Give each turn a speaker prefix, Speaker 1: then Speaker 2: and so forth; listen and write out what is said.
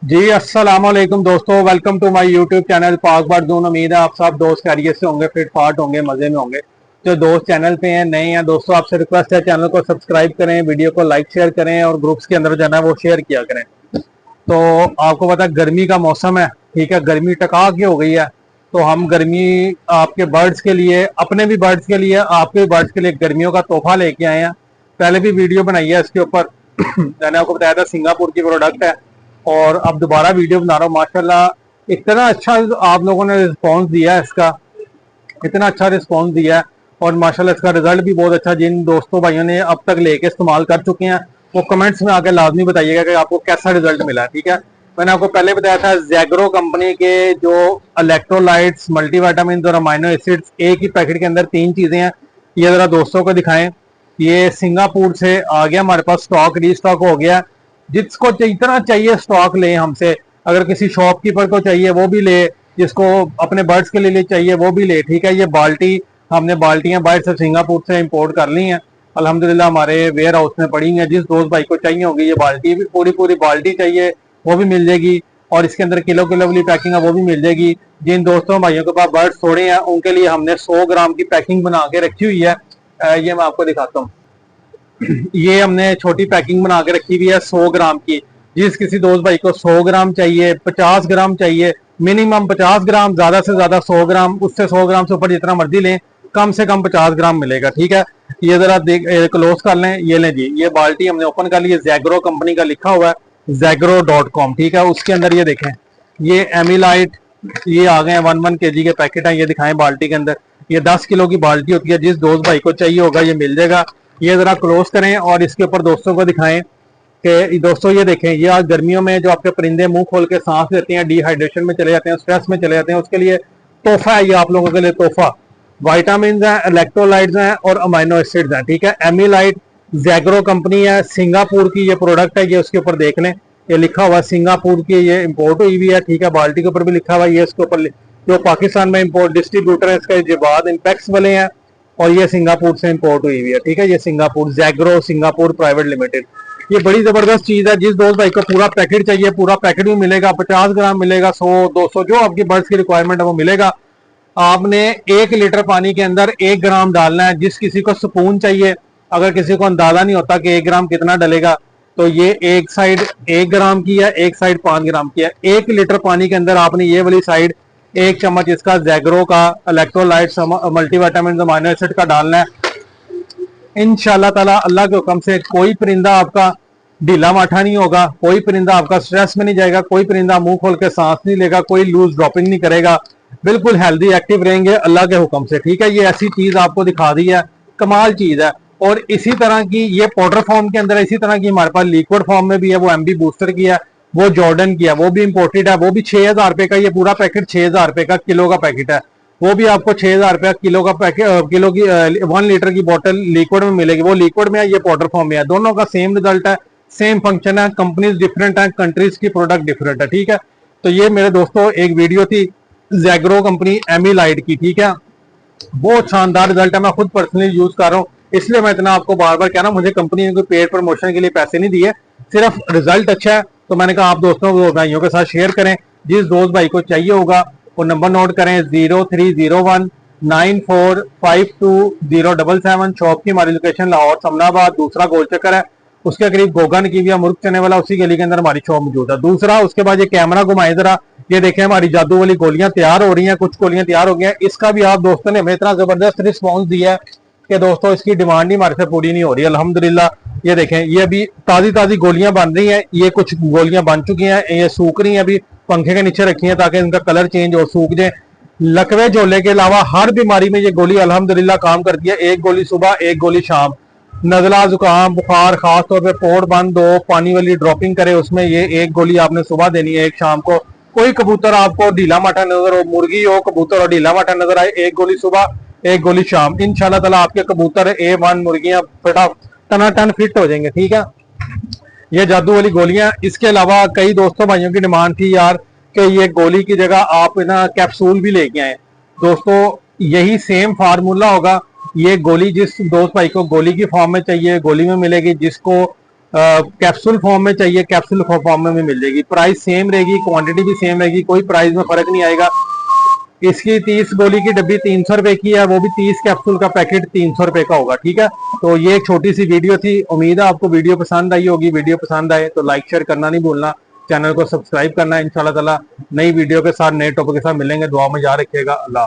Speaker 1: जी अस्सलाम वालेकुम दोस्तों, welcome to my YouTube channel Pak bar zone. उम्मीद है आप सब दोस्त खैरियत से होंगे, फिट फाट होंगे, मजे में होंगे। जो दोस्त चैनल पे हैं, नए हैं दोस्तों, आपसे रिक्वेस्ट है चैनल को सब्सक्राइब करें, वीडियो को लाइक शेयर करें और ग्रुप्स के अंदर जाना है वो शेयर किया करें। तो आपको पता है गर्मी का मौसम है, ठीक है, गर्मी टका के हो गई है। तो हम गर्मी आपके बर्ड्स के लिए, अपने भी बर्ड्स के लिए, आपके भी बर्ड्स के लिए गर्मियों का तोहफा लेके आए हैं। पहले भी वीडियो बनाई है इसके ऊपर मैंने आपको बताया था सिंगापुर की प्रोडक्ट है, और अब दोबारा वीडियो बना रहा हूँ। माशाल्लाह इतना अच्छा आप लोगों ने रिस्पॉन्स दिया है इसका, इतना अच्छा रिस्पॉन्स दिया है, और माशाल्लाह इसका रिजल्ट भी बहुत अच्छा। जिन दोस्तों भाइयों ने अब तक लेके इस्तेमाल कर चुके हैं वो कमेंट्स में आके लाजमी बताइएगा कि आपको कैसा रिजल्ट मिला है, ठीक है। मैंने आपको पहले बताया था जैग्रो कंपनी के जो इलेक्ट्रोलाइट्स, मल्टीविटामिन और अमाइनो एसिड्स एक ही पैकेट के अंदर 3 चीजें हैं। ये जरा दोस्तों को दिखाएं। ये सिंगापुर से आ गया हमारे पास, स्टॉक रीस्टॉक हो गया। जिसको जितना चाहिए स्टॉक ले हमसे, अगर किसी शॉपकीपर को चाहिए वो भी ले, जिसको अपने बर्ड्स के लिए चाहिए वो भी ले, ठीक है। ये बाल्टी, हमने बाल्टियां बाहर से सिंगापुर से इंपोर्ट कर ली हैं, अल्हम्दुलिल्लाह हमारे वेयर हाउस में पड़ी हैं। जिस दोस्त भाई को चाहिए होगी ये बाल्टी भी, पूरी पूरी बाल्टी चाहिए वो भी मिल जाएगी, और इसके अंदर किलो किलो वाली पैकिंग है वो भी मिल जाएगी। जिन दोस्तों भाइयों के पास बर्ड्स थोड़े हैं उनके लिए हमने 100 ग्राम की पैकिंग बना के रखी हुई है। ये मैं आपको दिखाता हूँ। ये हमने छोटी पैकिंग बना के रखी हुई है 100 ग्राम की। जिस किसी दोस्त भाई को 100 ग्राम चाहिए, 50 ग्राम चाहिए, मिनिमम 50 ग्राम, ज्यादा से ज्यादा 100 ग्राम, उससे 100 ग्राम से ऊपर जितना मर्जी लें, कम से कम 50 ग्राम मिलेगा, ठीक है। ये जरा देख क्लोज कर लें। ये लें जी, ये बाल्टी हमने ओपन कर ली, जैग्रो कंपनी का लिखा हुआ है, जैग्रो.com, ठीक है। उसके अंदर ये देखें, ये एमिलाइट, ये आ गए हैं 1 kg के पैकेट हैं, ये दिखाएं बाल्टी के अंदर। ये 10 किलो की बाल्टी होती है, जिस दोस्त भाई को चाहिए होगा ये मिल जाएगा। ये जरा क्लोज करें और इसके ऊपर दोस्तों को दिखाएं कि दोस्तों ये देखें, ये आज गर्मियों में जो आपके परिंदे मुंह खोल के सांस लेते हैं, डिहाइड्रेशन में चले जाते हैं, स्ट्रेस में चले जाते हैं, उसके लिए तोहफा है ये आप लोगों के लिए तोहफा। वाइटामिन हैं, इलेक्ट्रोलाइट्स हैं और अमाइनो एसिड्स हैं, ठीक है। एमिलाइट जैग्रो कंपनी है, सिंगापुर की ये प्रोडक्ट है, ये उसके ऊपर देख लें, ये लिखा हुआ सिंगापुर की, ये इंपोर्ट हुई हुई है, ठीक है। बाल्टी के ऊपर भी लिखा हुआ है। ये इसके ऊपर जो पाकिस्तान में इंपोर्ट डिस्ट्रीब्यूटर है इसका जवाद इंपेक्स वाले हैं, और ये सिंगापुर से इंपोर्ट हुई हुई है, ठीक है। ये सिंगापुर, जैग्रो सिंगापुर प्राइवेट लिमिटेड। ये बड़ी जबरदस्त चीज है। जिस दोस्त भाई को पूरा पैकेट चाहिए, पूरा पैकेट भी मिलेगा, 50 ग्राम मिलेगा, 100 200 जो आपकी बर्ड्स की रिक्वायरमेंट है वो मिलेगा। आपने 1 लीटर पानी के अंदर 1 ग्राम डालना है। जिस किसी को स्पून चाहिए, अगर किसी को अंदाजा नहीं होता कि 1 ग्राम कितना डलेगा, तो ये एक साइड 1 ग्राम की है, एक साइड 5 ग्राम की है। 1 लीटर पानी के अंदर आपने ये वाली साइड 1 चम्मच इसका जैग्रो का इलेक्ट्रोलाइट्स मल्टीविटामिन अमाइनो एसिड का डालना है। इंशाल्लाह ताला अल्लाह के हुक्म से कोई परिंदा आपका ढीला माठा नहीं होगा, कोई परिंदा आपका स्ट्रेस में नहीं जाएगा, कोई परिंदा मुंह खोल के सांस नहीं लेगा, कोई लूज ड्रॉपिंग नहीं करेगा, बिल्कुल हेल्दी एक्टिव रहेंगे अल्लाह के हुक्म से, ठीक है। ये ऐसी चीज आपको दिखा दी है, कमाल चीज है। और इसी तरह की ये पाउडर फॉर्म के अंदर, इसी तरह की हमारे पास लिक्विड फॉर्म में भी है, वो एमबी बूस्टर की है, वो जॉर्डन की है, वो भी इंपोर्टेड है, वो भी 6000 रुपए का। ये पूरा पैकेट 6000 रुपए का किलो का पैकेट है, वो भी आपको 6000 रुपया किलो का पैकेट, किलो की 1 लीटर की बोतल लिक्विड में मिलेगी। वो लिक्विड में है, ये पाउडर फॉर्म में है, दोनों का सेम रिजल्ट है, सेम फंक्शन है। कंपनीज डिफरेंट है, कंट्रीज की प्रोडक्ट डिफरेंट है, ठीक है। तो ये मेरे दोस्तों एक वीडियो थी जैग्रो कंपनी एमिलाइट की, ठीक है। बहुत शानदार रिजल्ट है, मैं खुद पर्सनली यूज कर रहा हूँ, इसलिए मैं इतना आपको बार बार कह रहा हूँ। मुझे कंपनी ने कोई पेड प्रमोशन के लिए पैसे नहीं दिए, सिर्फ रिजल्ट अच्छा है, तो मैंने कहा आप दोस्तों भाइयों के साथ शेयर करें। जिस दोस्त भाई को चाहिए होगा वो नंबर नोट करें, 030194520777। शॉप की हमारी लोकेशन लाहौर समनाबाद, दूसरा गोल चक्कर है, उसके करीब गोगन की भी मुर्ग चने वाला, उसी गली के अंदर हमारी शॉप मौजूद है। दूसरा, उसके बाद ये कैमरा घुमाए जरा, ये देखें हमारी जादू वाली गोलियां तैयार हो रही हैं, कुछ गोलियां तैयार हो गई हैं। इसका भी आप दोस्तों ने हमें इतना जबरदस्त रिस्पॉन्स दिया है कि दोस्तों इसकी डिमांड ही हमारे से पूरी नहीं हो रही, अल्हम्दुलिल्लाह। ये देखें, ये अभी ताजी ताजी गोलियां बन रही हैं, ये कुछ गोलियां बन चुकी हैं, ये सूख रही हैं, अभी पंखे के नीचे रखी हैं ताकि इनका कलर चेंज और सूख जाए। लकवे झोले के अलावा हर बीमारी में ये गोली अल्हम्दुलिल्लाह काम करती है। 1 गोली सुबह, 1 गोली शाम। नजला, जुकाम, बुखार, खास तौर पे पोट बंद हो, पानी वाली ड्रॉपिंग करे, उसमें ये 1 गोली आपने सुबह देनी है, 1 शाम को। कोई कबूतर आपको ढीला माठा नजर हो, मुर्गी हो कबूतर और ढीला माठा नजर आए, 1 गोली सुबह, 1 गोली शाम, इंशाल्लाह ताला आपके कबूतर A1 मुर्गियां फटा टनाटन फिट हो जाएंगे, ठीक है। ये जादू वाली गोलियां। इसके अलावा कई दोस्तों भाइयों की डिमांड थी यार कि ये गोली की जगह आप ना कैप्सूल भी लेके आए। दोस्तों यही सेम फार्मूला होगा। ये गोली जिस दोस्त भाई को गोली की फॉर्म में चाहिए गोली में मिलेगी, जिसको कैप्सूल फॉर्म में चाहिए, कैप्सूल फॉर्म में भी मिल जाएगी। प्राइस सेम रहेगी, क्वांटिटी भी सेम रहेगी, कोई प्राइस में फर्क नहीं आएगा। इसकी 30 गोली की डब्बी 300 रुपए की है, वो भी 30 कैप्सूल का पैकेट 300 रुपए का होगा। ठीक है, तो ये एक छोटी सी वीडियो थी। उम्मीद है आपको वीडियो पसंद आई होगी। वीडियो पसंद आए तो लाइक शेयर करना नहीं भूलना, चैनल को सब्सक्राइब करना है। इंशाल्लाह ताला नई वीडियो के साथ, नए टॉपिक के साथ मिलेंगे। दुआ में याद रखिएगा। अल्लाह।